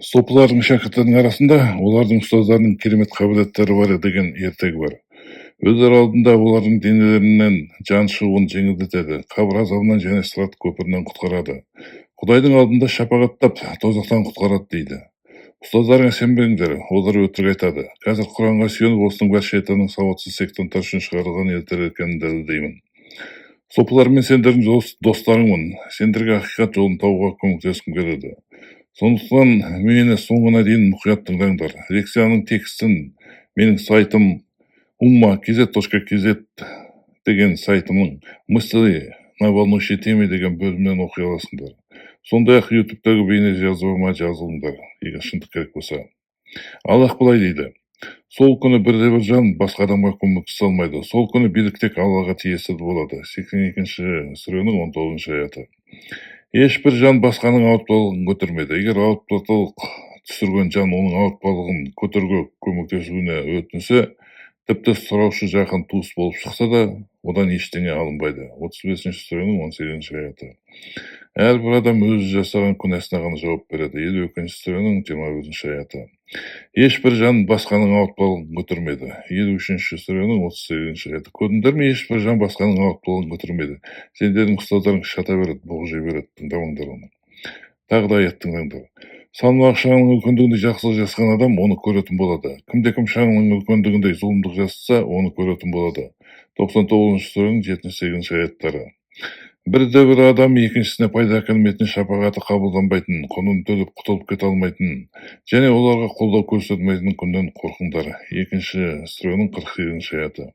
Сопылардың шәкірттердің арасында олардың ұстаздарының керемет қабілеттері бар деген ертегі бар. Өздері алдында олардың денелерінен жан шығуын жеңілдетеді, қабір азабынан және сырат көпірінен құтқарады. Құдайдың алдында шапағаттап, тозақтан құтқарады дейді. Ұстаздарыңа сенбеңдер, олар өтірік айтады. Қазір Құранға сүйеніп, осының бәрі шайтанның сауатсыз сектанттар үшін шығарылған ертегі екенін дәлелдеймін. Сопылар мен сендердің достарыңмын. Сендерге ақиқат жолын табуға көмектескім келеді. Сондықтан мені соңына дейін мұқият тыңдаңдар. Лекцияның текстін менің сайтым umma.kz деген сайтымның мысли на волнующей теме деген бөлімнен оқи аласыңдар. Сондай-ақ ютубтағы бейне жазбама жазылыңдар, егер шындық керек болса. Аллах былай дейді: сол күні бірде-бір жан басқа адамға көмектесе алмайды. Сол күні билік тек Аллаға тиесілі болады. 82-ші сүренің 19-шы аяты. Ешбір жан басқаның ауыртпалығын көтермейді. Егер ауыртпалық түсірген жан оның ауыртпалығын көтеруге көмектесуіне өтінсе, тіпті сұраушы жақын туыс болып шықса да, одан ештеңе алынбайды. 35-ші сүренің 18-ші аяты. Әрбір адам өзі жасаған күнәсіне ғана жауап береді. 52-ші сүренің 21-ші аяты. Ешбір жан басқаның ауыртпалығын көтермейді. 53-ші сүренің 38-ші аяты. Көрдіңдер ме, ешбір жан басқаның ауыртпалығын көтермейді. Сендердің ұстаздарың шата береді, бұғжи береді. Тыңдамаңдар оны. Тағы да аят тыңдаңдар. Салмақ шағының үлкендігінде жақсылық жасаған адам оны көретін болады. Кімде-кім шағының үлкендігінде зұлымдық жасаса, оны көретін болады. 99-ші сүренің 7-8-ші аяттары. Бірде-бір адам екіншісіне пайда әкелмейтін, шапағаты қабылданбайтын, құнын төлеп құтылып кете алмайтын, және оларға қолдау көрсетмейтін күннен қорқыңдар. 2-ші сүренің 48-ші аяты.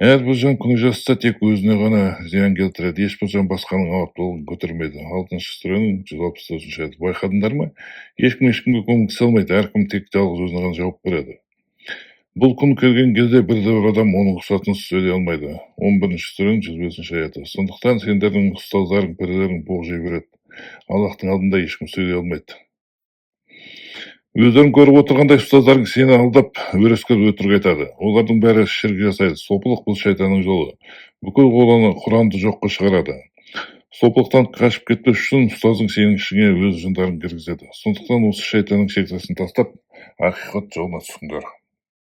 Әрбір жан күнә жасаса, тек өзіне ғана зиян келтіреді. Ешбір жан басқаның ауыртпалығын көтермейді. 6-ші сүренің 164-ші аяты. Байқадыңдар ма? Ешкім ешкімге көмектесе алмайды. Әркім тек жалғыз өзіне ғана жауап береді. Бұл күн келген кезде бірде-бір адам оның рұқсатын сөйлей алмайды. 11-ші сүренің 105-ші аяты. Сондықтан сендердің ұстаздарың, пірілерің бұғжи береді. Аллахтың алдында ешкім сөйлей алмайды. Өздерің көріп отырғандай, ұстаздарың сені алдап, өрескел өтірік айтады. Олардың бәрі ширк жасайды. Сопылық бұл шайтанның жолы. Бүкіл Құранды жоққа шығарады. Сопылықтан қашып кетпес үшін ұстазың сенің ішіңе өз жындарын кіргізеді. Сондықтан осы шайтанның сектасын тастап, ақиқат жолына түсіңдер.